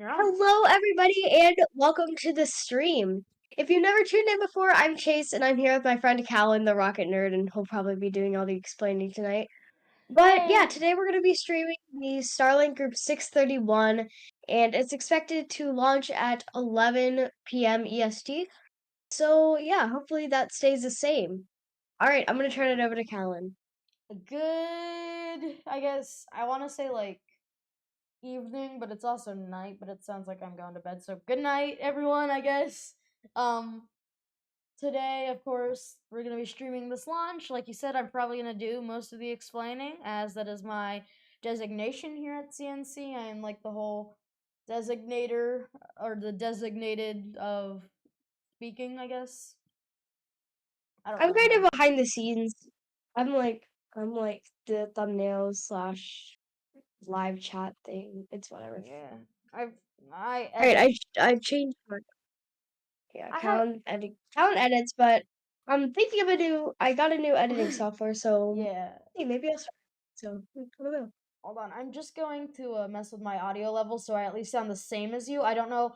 You're on. Hello, everybody, and welcome to the stream. If you've never tuned in before, I'm Chase, and I'm here with my friend Callan, the Rocket Nerd, and he'll probably be doing all the explaining tonight. But yeah, Hey. today we're going to be streaming the Starlink Group 631, and it's expected to launch at 11 p.m. EST. So yeah, hopefully that stays the same. All right, I'm going to turn it over to Callan. Good. I guess I want to say like evening, but it's also night. But it sounds like I'm going to bed. So good night, everyone. I guess. Um. Today, of course, we're gonna be streaming this launch. Like you said, I'm probably gonna do most of the explaining, as that is my designation here at CNC. I am like the whole designator or the designated of speaking. I guess. I don't I'm really kind know. of behind the scenes. I'm like the thumbnails slash live chat thing. It's whatever. Yeah, I've I Alright, edit. I've changed my yeah, I have count edits, but I'm thinking of I got a new editing software, so yeah. hey, maybe I'll start. So I don't know. Hold on, I'm just going to mess with my audio level so I at least sound the same as you. I don't know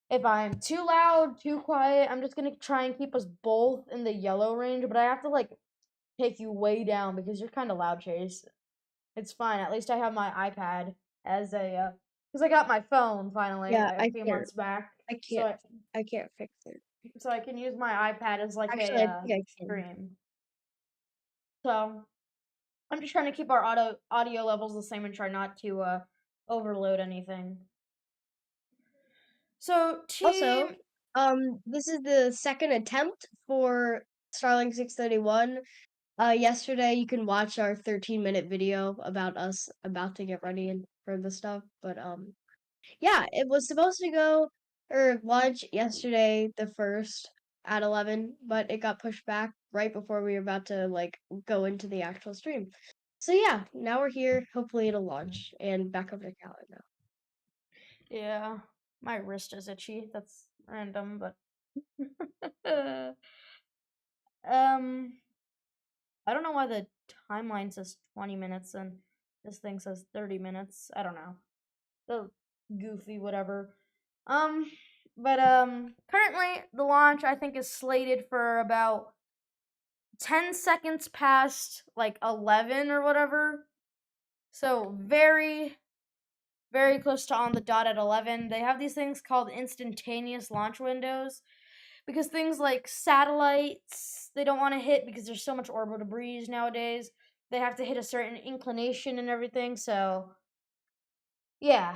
if I'm too loud, too quiet. I'm just gonna try and keep us both in the yellow range, but I have to like take you way down because you're kind of loud, Chase. It's fine. At least I have my iPad as a because I got my phone finally Yeah, a few months back, I so can't I can't fix it. I can use my iPad as like a Actually, I think I can. stream. So I'm just trying to keep our audio levels the same and try not to overload anything. So Also, team, this is the second attempt for Starlink 631. Yesterday you can watch our 13-minute video about us about to get ready and for the stuff, but yeah, it was supposed to go or launch yesterday, the first at 11, but it got pushed back right before we were about to like go into the actual stream. So yeah, now we're here. Hopefully it'll launch and back over to Callan now. yeah, my wrist is itchy. That's random, but um, I don't know why the timeline says 20 minutes and this thing says 30 minutes. I don't know. The goofy whatever. Um, but currently the launch I think is slated for about 10 seconds past like 11 or whatever. So very close to on the dot at 11. They have these things called instantaneous launch windows because things like satellites they don't want to hit because there's so much orbital debris nowadays. They have to hit a certain inclination and everything. So, yeah.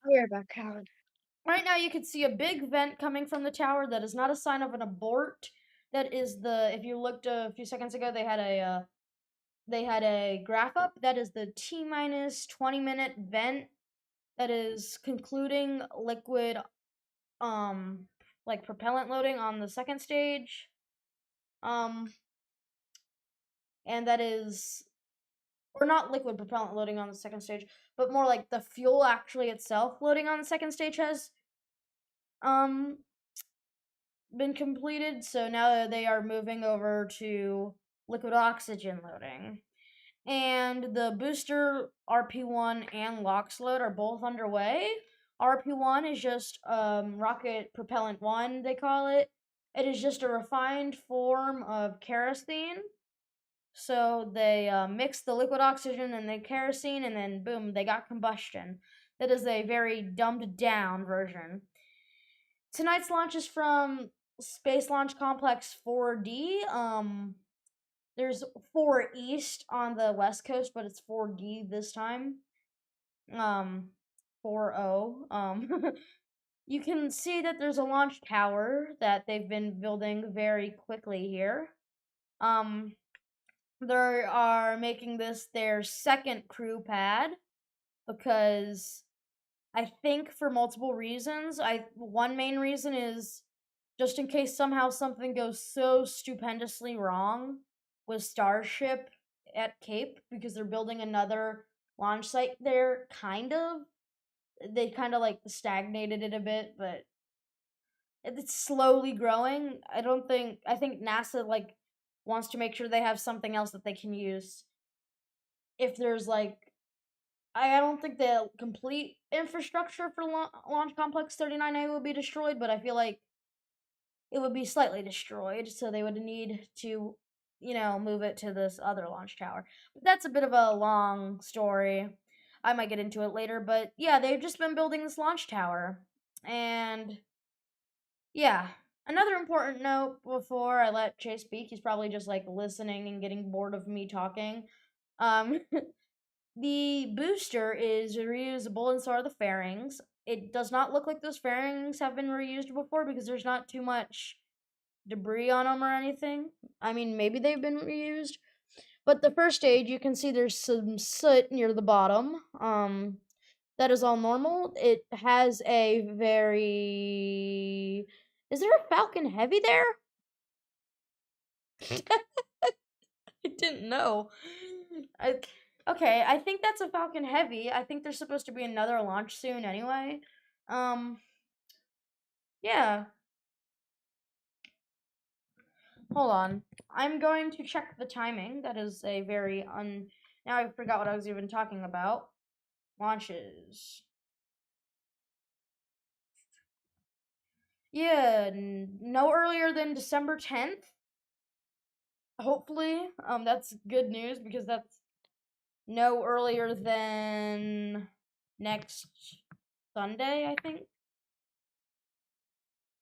I'll be right back, Callan. Right now you can see a big vent coming from the tower that is not a sign of an abort. That is the if you looked a few seconds ago they had a graph up. That is the T minus 20-minute vent that is concluding liquid like propellant loading on the second stage. Um and that is or not liquid propellant loading on the second stage, but more like the fuel actually itself loading on the second stage has um been completed. So now they are moving over to liquid oxygen loading. And the booster RP1 and LOX load are both underway. RP1 is just rocket propellant 1, they call it. It is just a refined form of kerosene. So they mix the liquid oxygen and the kerosene, and then boom, they got combustion. That is a very dumbed down version. Tonight's launch is from Space Launch Complex 4D. There's 4 East on the West Coast, but it's 4D this time. 40. You can see that there's a launch tower that they've been building very quickly here. Um, they are making this their second crew pad because I think for multiple reasons. One main reason is just in case somehow something goes so stupendously wrong with Starship at Cape because they're building another launch site there kind of. They kind of like stagnated it a bit, but it's slowly growing. I think NASA like wants to make sure they have something else that they can use if there's like I don't think the complete infrastructure for Launch Complex 39A would be destroyed, but I feel like it would be slightly destroyed, so they would need to, move it to this other launch tower. But that's a bit of a long story. I might get into it later, but yeah, they've just been building this launch tower. And yeah, another important note before I let Chase speak, he's probably just like listening and getting bored of me talking. Um, the booster is reusable, and so are the fairings. It does not look like those fairings have been reused before because there's not too much debris on them or anything. I mean, maybe they've been reused. But the first stage, you can see there's some soot near the bottom. That is all normal. It has a very. Is there a Falcon Heavy there? I didn't know. I, okay, I think that's a Falcon Heavy. I think there's supposed to be another launch soon anyway. Um, yeah. Hold on. I'm going to check the timing. That is a very Now I forgot what I was even talking about. Launches. Yeah, no earlier than December 10th. Hopefully, that's good news because that's no earlier than next Sunday, I think.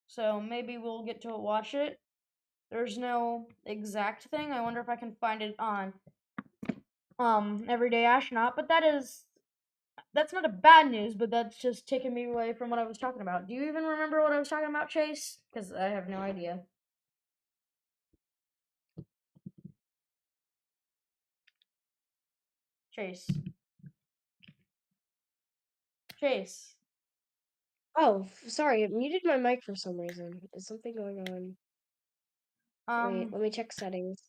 So maybe we'll get to watch it. There's no exact thing. I wonder if I can find it on Everyday Astronaut, but that's not a bad news, but that's just taking me away from what I was talking about. Do you even remember what I was talking about, Chase? Because I have no idea. Chase. Chase. Oh, sorry, it muted my mic for some reason. Is something going on? Wait, Um, let me check settings.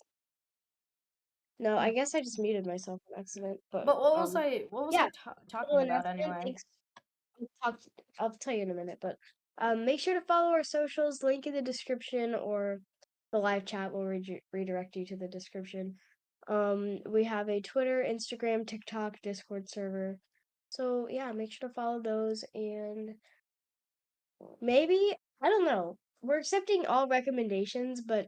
No, I guess I just muted myself on accident, but but what was yeah, I talking little about announcement. anyway? Thanks. I'll, talk, I'll tell you in a minute, but make sure to follow our socials, link in the description, or the live chat will redirect you to the description. We have a Twitter, Instagram, TikTok, Discord server. So yeah, make sure to follow those and maybe, I don't know. We're accepting all recommendations, but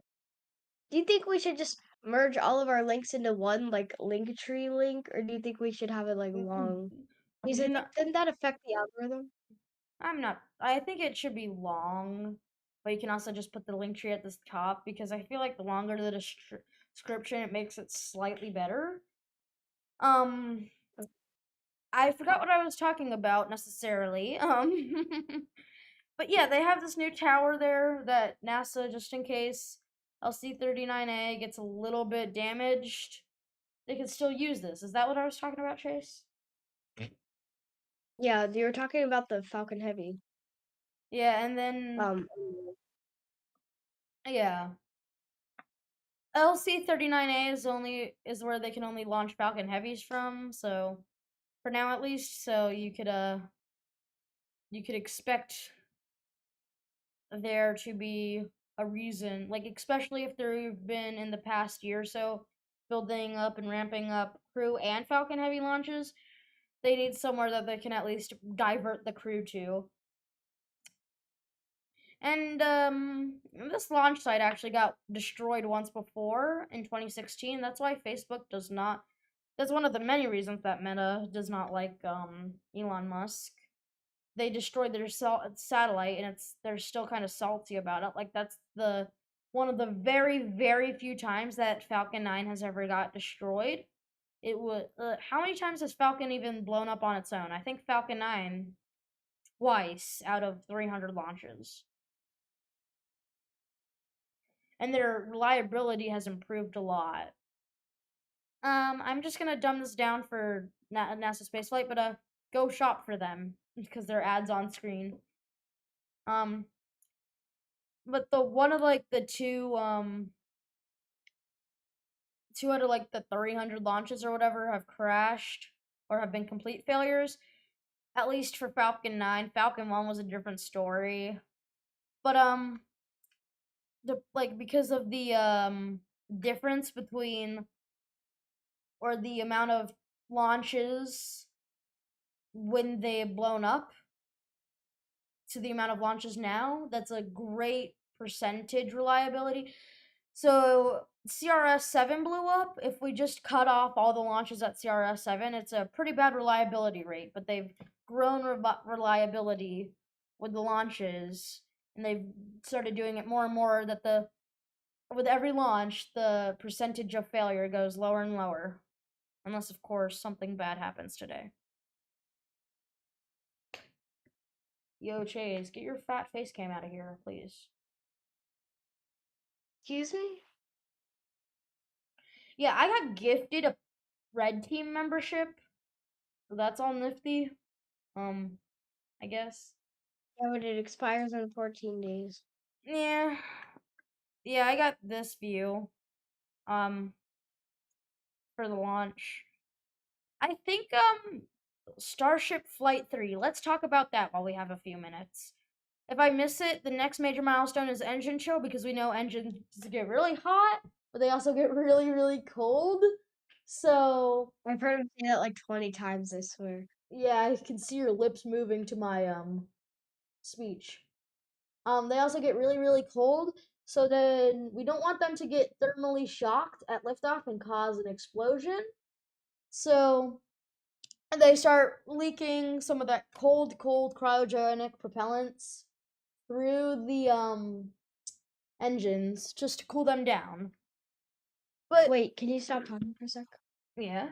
do you think we should just merge all of our links into one like Linktree link, or do you think we should have it like long? Because I You think know, didn't that affect the algorithm? I'm not. I think it should be long, but you can also just put the link tree at the top because I feel like the longer the description, it makes it slightly better. Um, I forgot what I was talking about necessarily. But yeah, they have this new tower there that NASA, just in case LC-39A gets a little bit damaged, they can still use this. Is that what I was talking about, Chase? Yeah, you were talking about the Falcon Heavy. Yeah, and then Um, yeah, LC-39A is where they can only launch Falcon Heavies from. So for now, at least, so you could expect there to be a reason, like especially if they've been in the past year or so building up and ramping up crew and Falcon Heavy launches. They need somewhere that they can at least divert the crew to. And this launch site actually got destroyed once before in 2016. That's why Facebook does not. That's one of the many reasons that Meta does not like Elon Musk. They destroyed their satellite, and they're still kind of salty about it. Like that's the one of the very few times that Falcon 9 has ever got destroyed. It was how many times has Falcon even blown up on its own? I think Falcon 9 twice out of 300 launches. And their reliability has improved a lot. I'm just gonna dumb this down for NASA spaceflight, but go shop for them because their ads on screen. Um, but the one of like the two out of like the 300 launches or whatever have crashed or have been complete failures. At least for Falcon 9, Falcon 1 was a different story. But because of the difference between or the amount of launches when they've blown up to the amount of launches now, that's a great percentage reliability. So CRS 7 blew up. If we just cut off all the launches at CRS 7, it's a pretty bad reliability rate, but they've grown reliability with the launches, and they've started doing it more and more that the with every launch, the percentage of failure goes lower and lower. Unless, of course, something bad happens today. Yo, Chase, get your fat face cam out of here, please. Excuse me? Yeah, I got gifted a red team membership. So that's all nifty. Um, I guess. Yeah, but it expires in 14 days. Yeah. Yeah, I got this view. Um, for the launch. I think Starship Flight 3. Let's talk about that while we have a few minutes. If I miss it, the next major milestone is engine chill because we know engines get really hot, but they also get really, really cold. So I've heard him say that like 20 times, I swear. yeah, I can see your lips moving to my speech. They also get really, really cold, so then we don't want them to get thermally shocked at liftoff and cause an explosion. So they start leaking some of that cold, cold cryogenic propellants through the engines just to cool them down. But Wait, can you stop talking for a sec? yeah,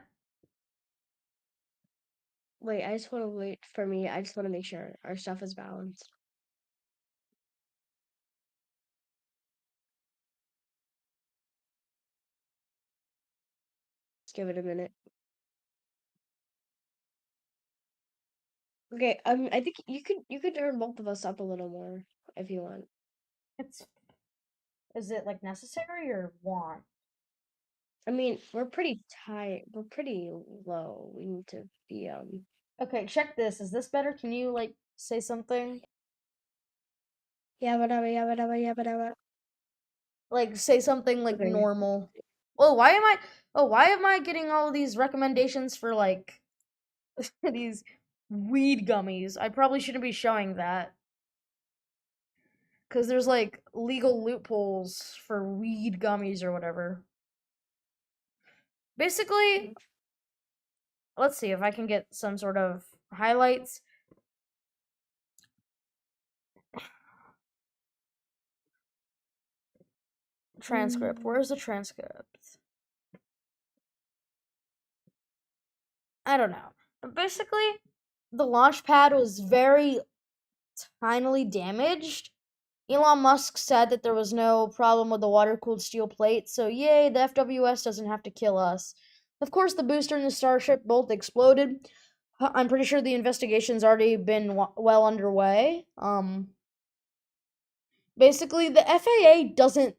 Wait, I just want to wait for me. I just want to make sure our stuff is balanced. Let's give it a minute. Okay, I think you could turn both of us up a little more if you want. it's is it like necessary or want? I mean, we're pretty tight. We're pretty low. We need to be Okay, check this. Is this better? Can you like say something? yeah, whatever, yeah, whatever, yeah, whatever. Like say something like Okay. normal. Oh, why am I? Oh, why am I getting all of these recommendations for like these weed gummies? I probably shouldn't be showing that because there's like legal loopholes for weed gummies or whatever. Basically, let's see if I can get some sort of highlights. Transcript. Mm. Where's the transcript? I don't know. Basically, the launch pad was very tinily damaged. Elon Musk said that there was no problem with the water cooled steel plate, so yay, the FWS doesn't have to kill us. Of course, the booster and the Starship both exploded. I'm pretty sure the investigation's already been well underway. Basically, the FAA doesn't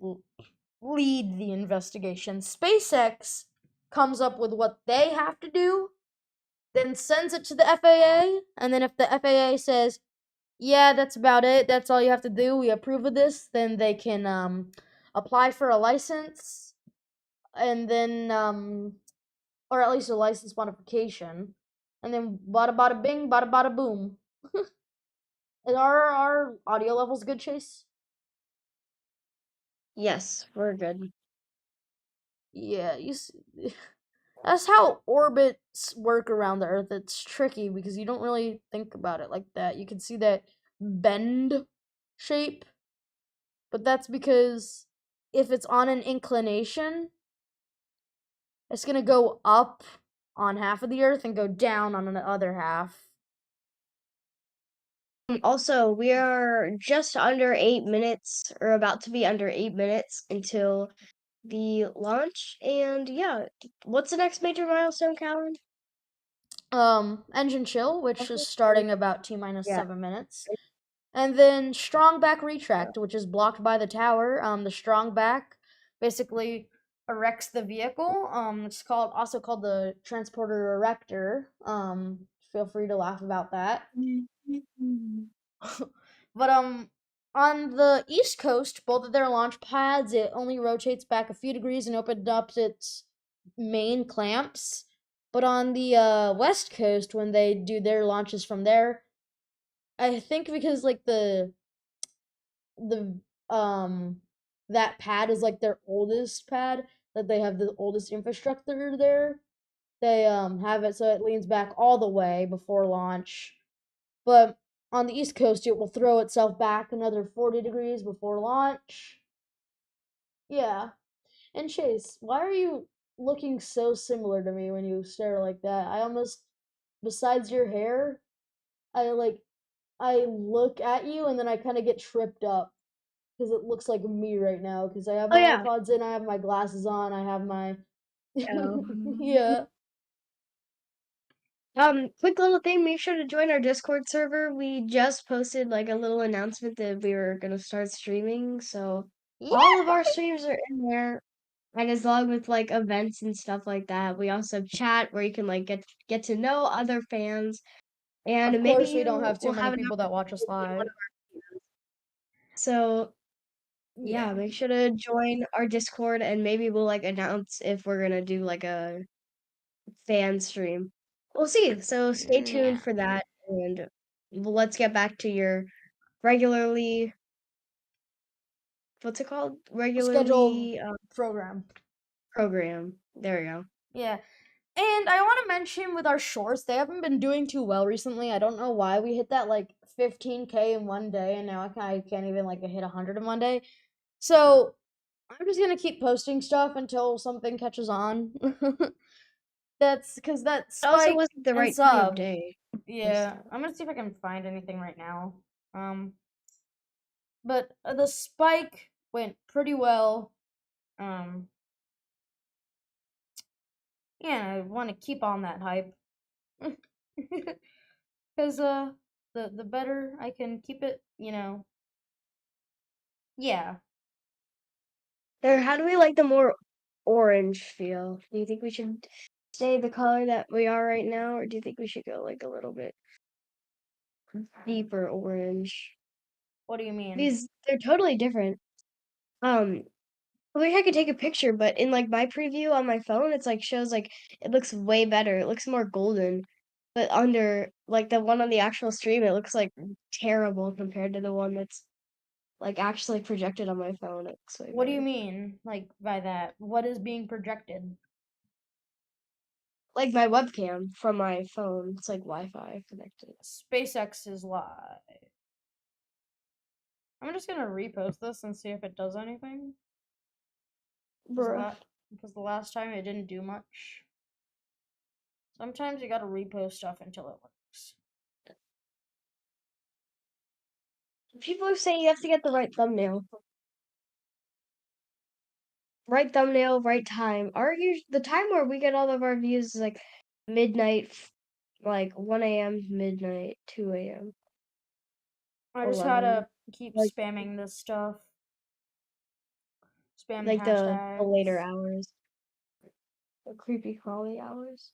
lead the investigation. SpaceX comes up with what they have to do, then sends it to the FAA, and then if the FAA says, "Yeah, that's about it. That's all you have to do. We approve of this," then they can apply for a license, and then or at least a license modification, and then bada bada bing, bada bada boom. Is our audio levels good, Chase? Yes, we're good. Yeah, you. That's how orbits work around the Earth. It's tricky because you don't really think about it like that. You can see that bend shape, but that's because if it's on an inclination, it's gonna go up on half of the Earth and go down on the other half. Also, we are just under 8 minutes, or about to be under 8 minutes until the launch. And yeah, what's the next major milestone, Callan? Engine chill, which is Okay. starting about T minus Yeah. 7 minutes. And then strong back retract, which is blocked by the tower. The strong back basically erects the vehicle. It's also called the transporter erector. Feel free to laugh about that. But on the East Coast, both of their launch pads, it only rotates back a few degrees and opens up its main clamps. But on the West Coast, when they do their launches from there, I think because like the that pad is like their oldest pad, that they have the oldest infrastructure there. They have it so it leans back all the way before launch. But on the East Coast, it will throw itself back another 40 degrees before launch. Yeah. And Chase, why are you looking so similar to me when you stare like that? I almost, besides your hair, I like, I look at you and then I kind of get tripped up because it looks like me right now because I have Oh my yeah. AirPods in, I have my glasses on, I have my, Oh. yeah. Quick little thing, make sure to join our Discord server. We just posted like a little announcement that we were gonna start streaming, so all of our Yeah. streams are in there. And as long with like events and stuff like that. We also have chat where you can like get to know other fans, Of and maybe course, we don't you have too will many have an people that watch us opportunity to be one live. of our fans. So yeah, Yeah. make sure to join our Discord, and maybe we'll like announce if we're gonna do like a fan stream. We'll see. So stay Yeah. tuned for that, and let's get back to your regularly what's it called? Scheduled Regularly program. program. There we go. Yeah. And I want to mention with our shorts, they haven't been doing too well recently. I don't know why. We hit that like 15K in one day, and now I can't even like hit 100 in one day. So I'm just gonna keep posting stuff until something catches on. That's because that It also spike wasn't the and right time of sub. day for Yeah, stuff. I'm gonna see if I can find anything right now. Um, but the spike went pretty well. Um, yeah, I want to keep on that hype. Because the better I can keep it, yeah. There, how do we like the more orange feel? Do you think we should stay the color that we are right now, or do you think we should go like a little bit deeper orange? What do you mean? These they're totally different. Um, I wish I could take a picture, but in like my preview on my phone, it's like shows like it looks way better. It looks more golden. But under like the one on the actual stream, it looks like terrible compared to the one that's like actually projected on my phone. It looks way What do you better. mean, like by that? What is being projected? Like my webcam from my phone, it's like Wi-Fi connected. SpaceX is live. I'm just gonna repost this and see if it does anything. Because Bruh. because the last time it didn't do much. Sometimes you gotta repost stuff until it works. People are saying you have to get the right thumbnail. Right thumbnail, right time. The time where we get all of our views is like midnight, like 1 a.m., midnight, 2 a.m., I just had 11. to keep Like spamming this stuff. Spam the like the later hashtags. hours, the creepy crawly hours.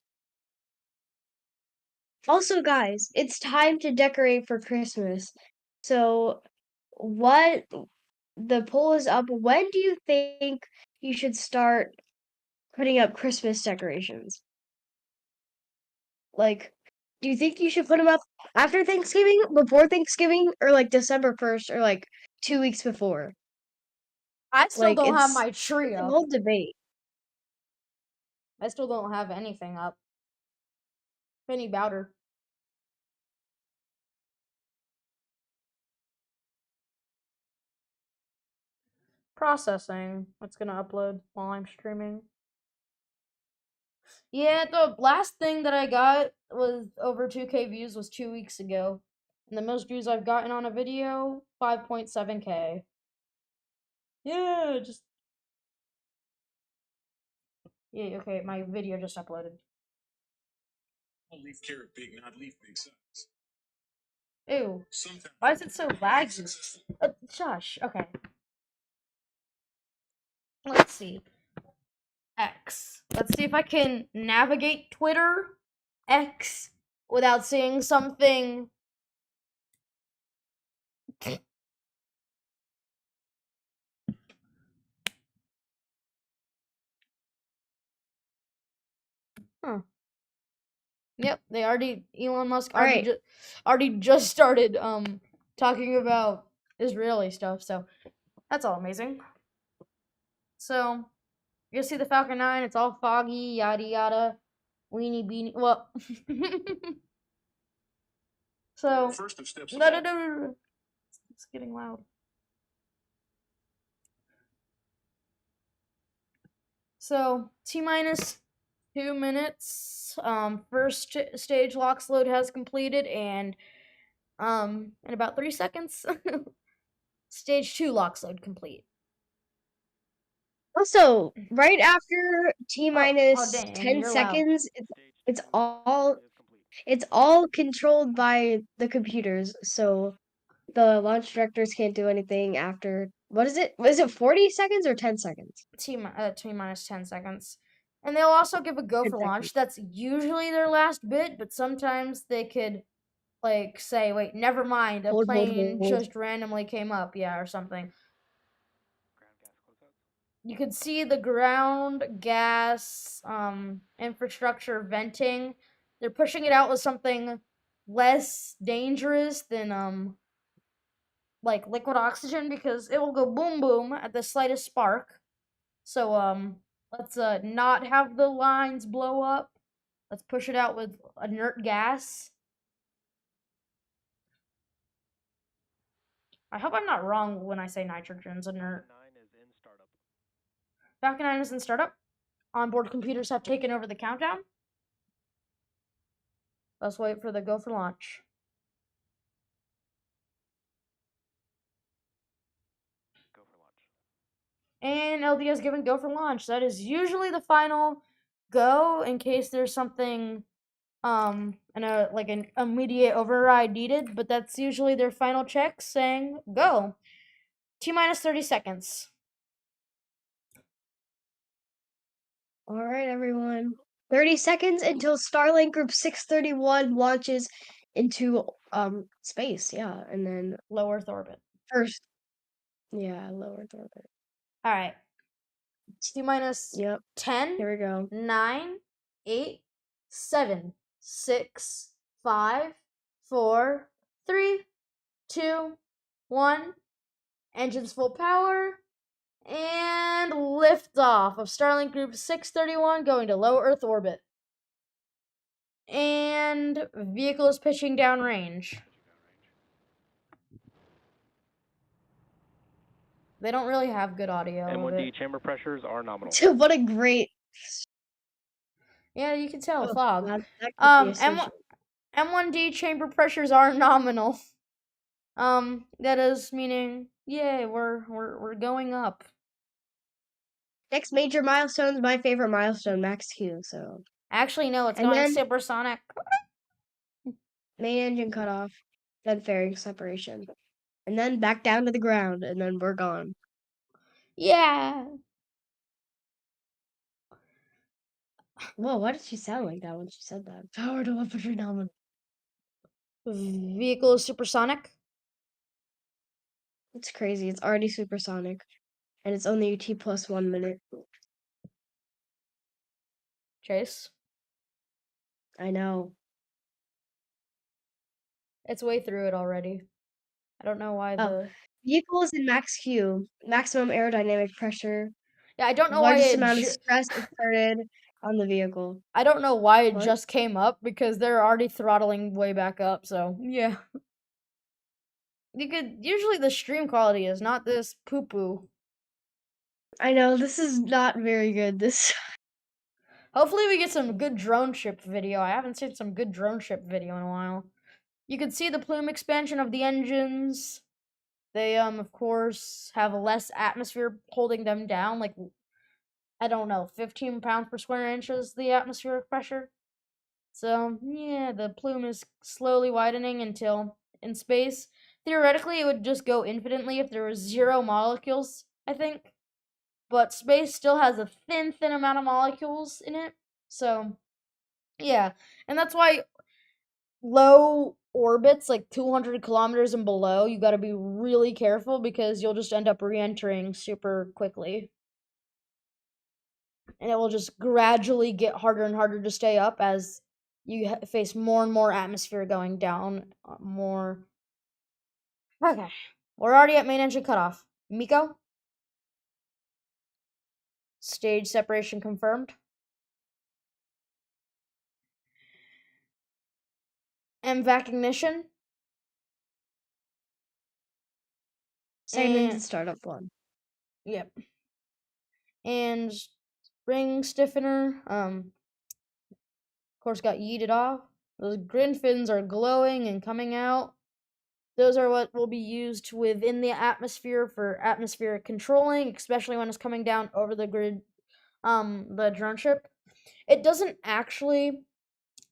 Also, guys, it's time to decorate for Christmas. So, what the poll is up. When do you think you should start putting up Christmas decorations? Like, do you think you should put them up after Thanksgiving, before Thanksgiving, or like December 1st, or like 2 weeks before? I still Like, don't have it's my tree it's a up. whole debate. I still don't have anything up. Penny Bowder. Processing. It's gonna upload while I'm streaming. Yeah, the last thing that I got was over 2K views was 2 weeks ago. And the most views I've gotten on a video, 5.7K. Yeah, just yeah, okay, my video just uploaded. Ew. Why is it so laggy? Shush. Okay. Let's see. X. Let's see if I can navigate Twitter X without seeing something. Huh. Yep, they already Elon Musk All right. already just started talking about Israeli stuff, so that's all amazing. So you see the Falcon 9, it's all foggy, yada yada, weenie beanie. Well, so no, it's getting loud. So T minus 2 minutes. First stage locks load has completed, and in about 3 seconds, stage 2 locks load complete. Also, right after T Oh minus dang, 10 you're loud. seconds, it's all it's all controlled by the computers. So the launch directors can't do anything after what is it? Was it 40 seconds or 10 seconds? T minus 10 seconds. And they'll also give a go 10 for seconds. launch. That's usually their last bit, but sometimes they could like say, wait, never mind, a plane Hold. just randomly came up, yeah, or something. You could see the ground gas infrastructure venting. They're pushing it out with something less dangerous than like liquid oxygen because it will go boom boom at the slightest spark. So let's not have the lines blow up. Let's push it out with inert gas. I hope I'm not wrong when I say nitrogen's inert. Falcon 9 is in startup. Onboard computers have taken over the countdown. Let's wait for the go for launch. And LD has given go for launch. That is usually the final go in case there's something and like an immediate override needed, but that's usually their final check saying go. T minus 30 seconds. All right, everyone. 30 seconds until Starlink Group 631 launches into space. Yeah, and then Low Earth orbit. first, yeah, low Earth orbit. All right. T minus Yep. 10, Here we go. 9, 8, 7, 6, 5, 4, 3, 2, 1. Engines full power. And liftoff of Starlink Group 631 going to low Earth orbit. And vehicle is pitching downrange. They don't really have good audio of M1D it. chamber pressures are nominal. What a great. Yeah, you can tell Oh, fog. that could be a M station. M1D chamber pressures are nominal. That is meaning, yeah, we're going up. Next major milestone is my favorite milestone, Max Q. So, Actually, no, it's and going then supersonic. main engine cut off, then fairing separation, and then back down to the ground, and then we're gone. Yeah. Whoa, why did she sound like that when she said that? Power to weaponry nominal. Vehicle is supersonic. It's crazy. It's already supersonic, and it's only T plus 1 minute. Chase. I know. It's way through it already. I don't know why Oh, the vehicles in max Q, maximum aerodynamic pressure, Yeah, I don't know why largest amount of stress exerted on the vehicle. I don't know why it What? just came up because they're already throttling way back up, so yeah. You could usually the stream quality is not this poo poo. I know this is not very good. This Hopefully we get some good drone ship video. I haven't seen some good drone ship video in a while. You can see the plume expansion of the engines. They of course have less atmosphere holding them down, like I don't know, 15 pounds per square inch is the atmospheric pressure. So, yeah, the plume is slowly widening until in space. Theoretically, it would just go infinitely if there were zero molecules, I think. But space still has a thin amount of molecules in it. So, yeah. And that's why low orbits, like 200 kilometers and below, you gotta be really careful because you'll just end up re entering super quickly. And it will just gradually get harder and harder to stay up as you face more and more atmosphere going down. More. Okay. We're already at main engine cutoff. Miko? Stage separation confirmed. MVAC ignition. Same into And startup one. yep. And ring stiffener. Of course, got yeeted off. Those grin fins are glowing and coming out. Those are what will be used within the atmosphere for atmospheric controlling, especially when it's coming down over the grid, the drone ship. It doesn't actually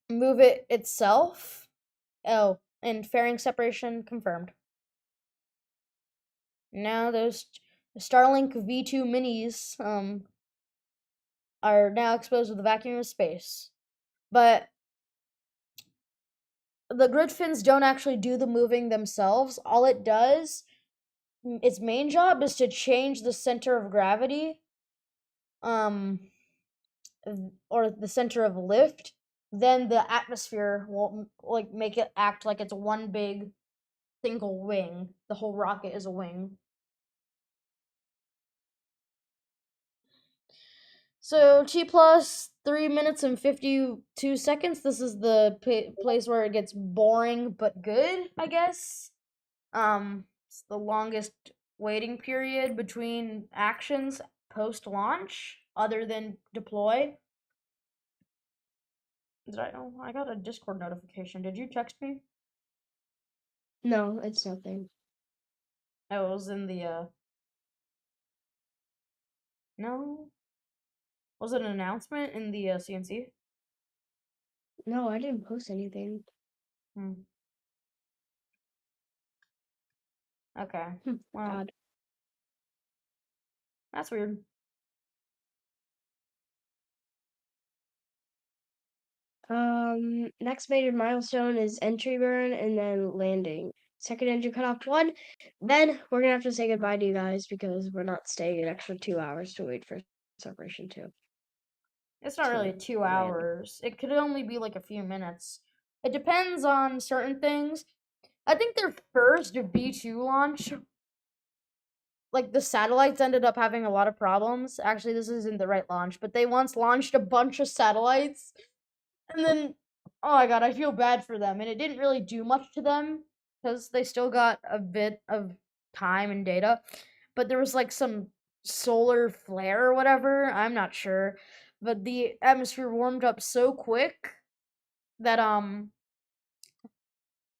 move it itself. Oh, and fairing separation confirmed. Now those Starlink V2 minis are now exposed to the vacuum of space. But the grid fins don't actually do the moving themselves. All it does, its main job is to change the center of gravity, um, or the center of lift. Then the atmosphere will like make it act like it's one big single wing. The whole rocket is a wing. So T plus 3 minutes and 52 seconds. This is the place where it gets boring but good, I guess. It's the longest waiting period between actions post launch, other than deploy. Did I? Oh, I got a Discord notification. Did you text me? No, it's nothing. Oh, it was in the No, was it an announcement in the CNC? No, I didn't post anything. Hmm. Okay. Well, Odd. that's weird. Next major milestone is entry burn and then landing. Second engine cutoff one. Then we're gonna have to say goodbye to you guys because we're not staying an extra 2 hours to wait for separation two It's not really to 2 land. hours. It could only be like a few minutes. It depends on certain things. I think their first B2 launch, like the satellites ended up having a lot of problems. Actually, this isn't the right launch, but they once launched a bunch of satellites and then, oh my god, I feel bad for them. And it didn't really do much to them because they still got a bit of time and data. But there was like some solar flare or whatever. I'm not sure. But the atmosphere warmed up so quick that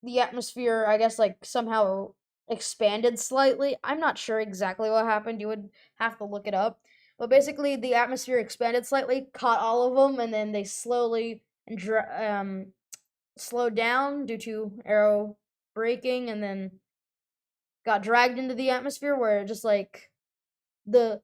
the atmosphere, I guess, like somehow expanded slightly. I'm not sure exactly what happened. You would have to look it up. But basically, the atmosphere expanded slightly, caught all of them, and then they slowly and slowed down due to aero braking, and then got dragged into the atmosphere where just like the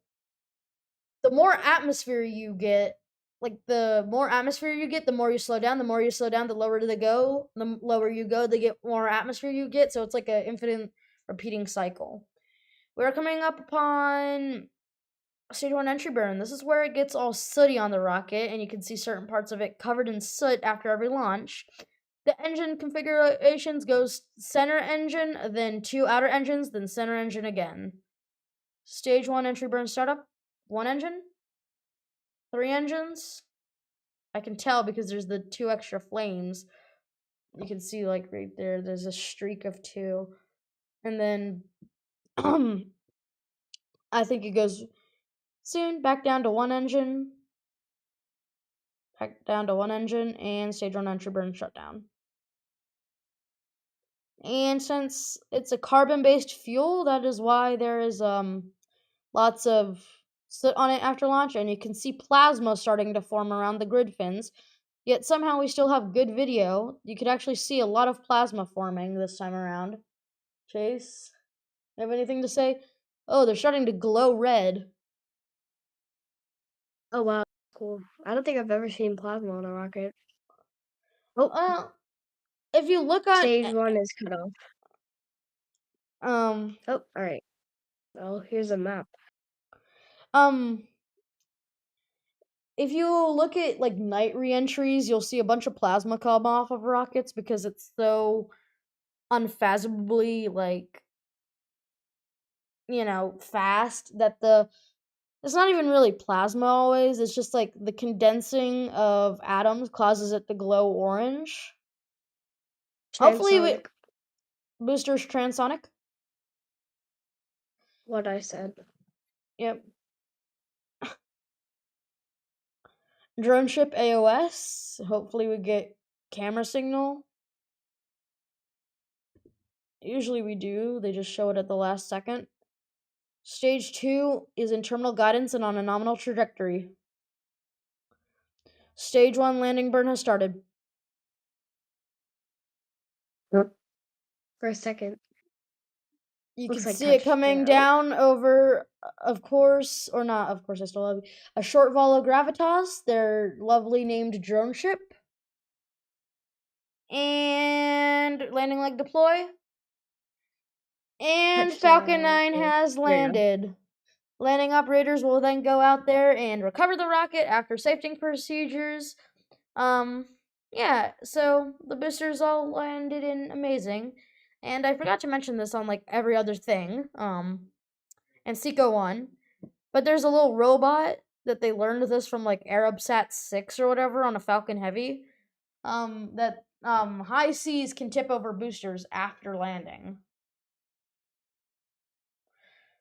the more atmosphere you get, like the more atmosphere you get, the more you slow down. The more you slow down, the lower they go. The lower you go, the get more atmosphere you get. So it's like an infinite repeating cycle. We're coming up upon stage one entry burn. This is where it gets all sooty on the rocket, and you can see certain parts of it covered in soot after every launch. The engine configurations goes center engine, then two outer engines, then center engine again. Stage one entry burn startup. One engine, three engines. I can tell because there's the two extra flames. You can see like right there, there's a streak of two. And then I think it goes soon back down to one engine. Back down to one engine and stage one entry burn shutdown. And since it's a carbon based fuel, that is why there is lots of soot on it after launch, and you can see plasma starting to form around the grid fins. Yet somehow we still have good video. You could actually see a lot of plasma forming this time around. Chase, you have anything to say? Oh, they're starting to glow red. Oh wow, cool. I don't think I've ever seen plasma on a rocket. Oh, Well, if you look on, stage one is cut off. um, Oh, all right. Well, here's a map. um, if you look at like night reentries, you'll see a bunch of plasma come off of rockets because it's so unfathomably like fast that the it's not even really plasma always. It's just like the condensing of atoms causes it to glow orange. Hopefully, Transonic, boosters transonic. what I said. Yep. Drone ship AOS. Hopefully, we get camera signal. Usually, we do. They just show it at the last second. Stage 2 is in terminal guidance and on a nominal trajectory. Stage 1 landing burn has started. For a second. You Looks can like see it coming touchdown. down over, of course, or not, of course, I still love you. A short vol of Gravitas, their lovely named drone ship. And landing leg deploy. And Falcon Touchdown. 9 has There you go. landed. Landing operators will then go out there and recover the rocket after safety procedures. Yeah, so the boosters all landed in amazing. And I forgot to mention this on like every other thing. And Seco 1. But there's a little robot that they learned this from like Arabsat 6 or whatever on a Falcon Heavy. That high seas can tip over boosters after landing.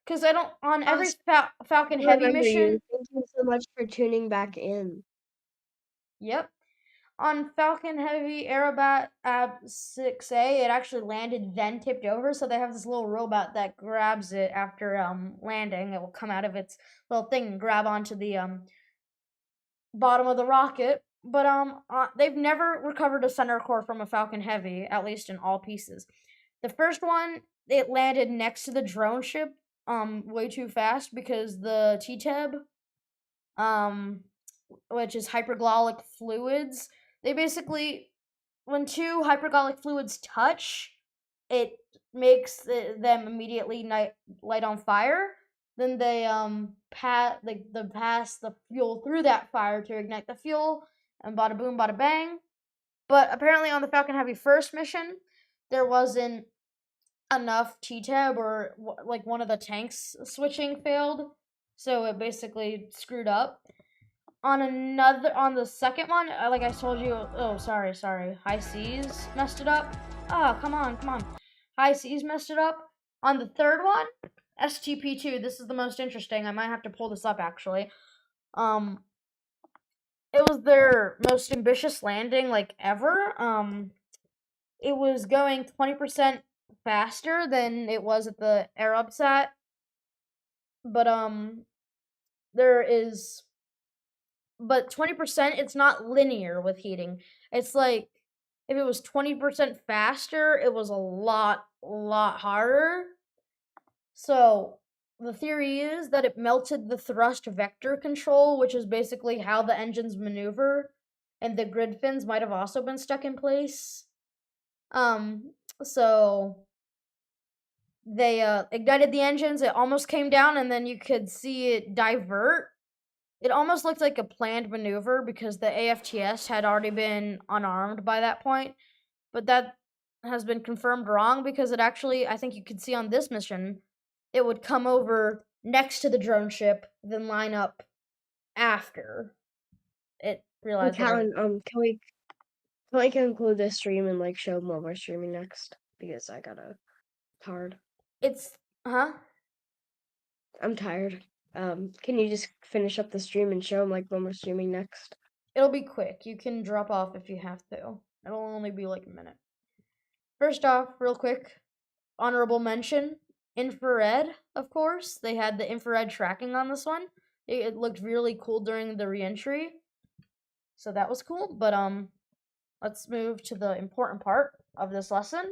Because I don't on every Awesome. Falcon I Heavy remember you. mission. Thank you so much for tuning back in. Yep. On Falcon Heavy Aerobat Ab 6A, it actually landed then tipped over, so they have this little robot that grabs it after landing. It will come out of its little thing and grab onto the bottom of the rocket. But they've never recovered a center core from a Falcon Heavy, at least in all pieces. The first one, it landed next to the drone ship way too fast because the T-Teb which is hypergolic fluids. They basically, when two hypergolic fluids touch, it makes them immediately light on fire. Then they pass the fuel through that fire to ignite the fuel, and bada boom, bada bang. But apparently, on the Falcon Heavy first mission, there wasn't enough T-Tab or like one of the tanks switching failed, so it basically screwed up on the second one, like I told you. Oh, sorry, high seas messed it up. Oh, come on, high seas messed it up. On the third one, STP2, this is the most interesting. I might have to pull this up actually. um it was their most ambitious landing like ever. It was going 20% faster than it was at the Arabsat, but there is but 20%, it's not linear with heating. It's like if it was 20% faster, it was a lot harder. So the theory is that it melted the thrust vector control, which is basically how the engines maneuver, and the grid fins might have also been stuck in place. So they ignited the engines, it almost came down, and then you could see it divert. It almost looked like a planned maneuver because the AFTS had already been unarmed by that point, but that has been confirmed wrong because it actually, I think you could see on this mission, it would come over next to the drone ship, then line up after it Hey, realized that it. Callan, can we conclude this stream and like show what we're streaming next? Because I gotta tired. It's huh? I'm tired. Can you just finish up the stream and show them like when we're streaming next? It'll be quick. You can drop off if you have to. It'll only be like a minute. First off, real quick, honorable mention infrared, of course. They had the infrared tracking on this one. It looked really cool during the reentry. So that was cool, but let's move to the important part of this lesson.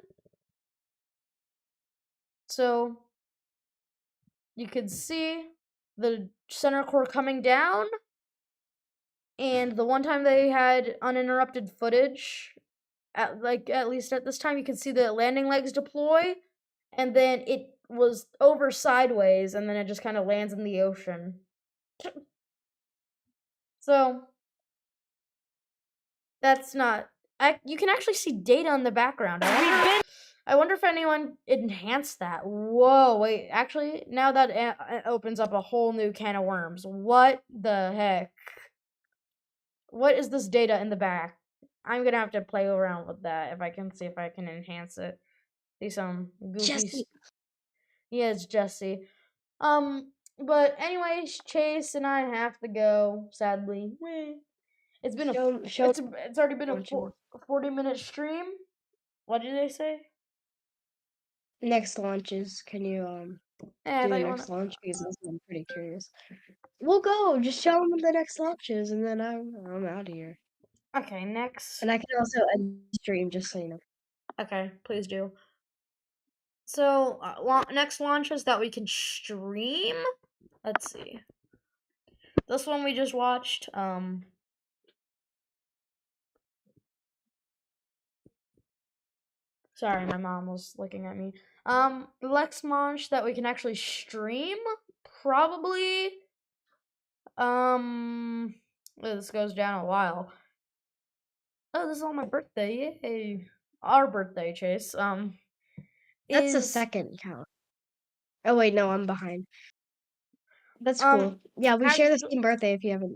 So you could see the center core coming down, and the one time they had uninterrupted footage, at least at this time, you could see the landing legs deploy, and then it was over sideways, and then it just kind of lands in the ocean. So that's not. You can actually see data in the background. I wonder if anyone enhanced that. Whoa, wait. Actually, now that it opens up a whole new can of worms. What the heck? What is this data in the back? I'm gonna have to play around with that if I can see if I can enhance it. See some goofy. Jesse, Yeah, it's Jesse. But anyways, Chase and I have to go. Sadly, it's been show it's already been a launches. 40-minute stream. What did they say? Next launches. Can you Yeah, I do thought the you next wanna. launch? Because I'm pretty curious. We'll go. Just show them the next launches, and then I'm out of here. Okay, next. And I can also end the stream, just so you know. Okay, please do. So, next launches that we can stream. Let's see. This one we just watched. Sorry, my mom was looking at me. The next launch that we can actually stream, probably. This goes down a while. Oh, this is on my birthday! Yay! Our birthday, Chase. That's the Is second count. Oh wait, no, I'm behind. That's um, cool. Yeah, we share the actually, same birthday. If you haven't,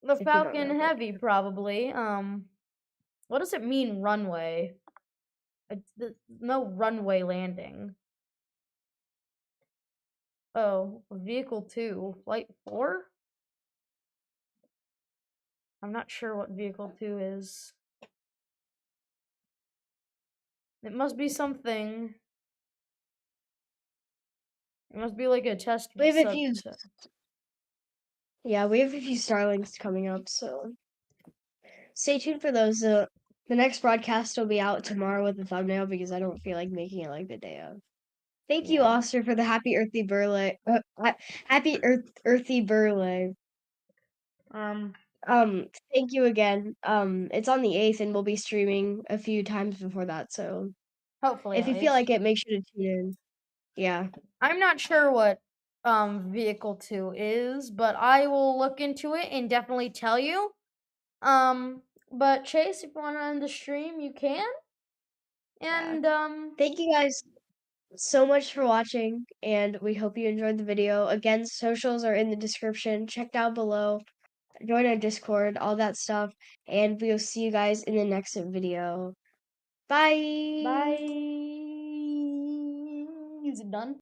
the if you don't Falcon know, but Heavy probably. What does it mean runway? No runway landing. Oh, vehicle 2, flight 4? I'm not sure what vehicle 2 is. It must be something. It must be like a test we have a sub. few. Yeah, we have a few Starlinks coming up, so stay tuned for those. The next broadcast will be out tomorrow with the thumbnail because I don't feel like making it like the day of. Thank you, Yeah. Oster, for the happy earthy burley. Happy earthy burley. Um. Thank you again. It's on the 8th, and we'll be streaming a few times before that. So Hopefully, if at you feel least. like it, make sure to tune in. Yeah, I'm not sure what vehicle 2 is, but I will look into it and definitely tell you. But Chase, if you want to end the stream, you can. yeah. And Thank you guys so much for watching, and we hope you enjoyed the video. Again, socials are in the description. Check down below. Join our Discord, all that stuff, and we'll see you guys in the next video. bye. Bye. Is it done?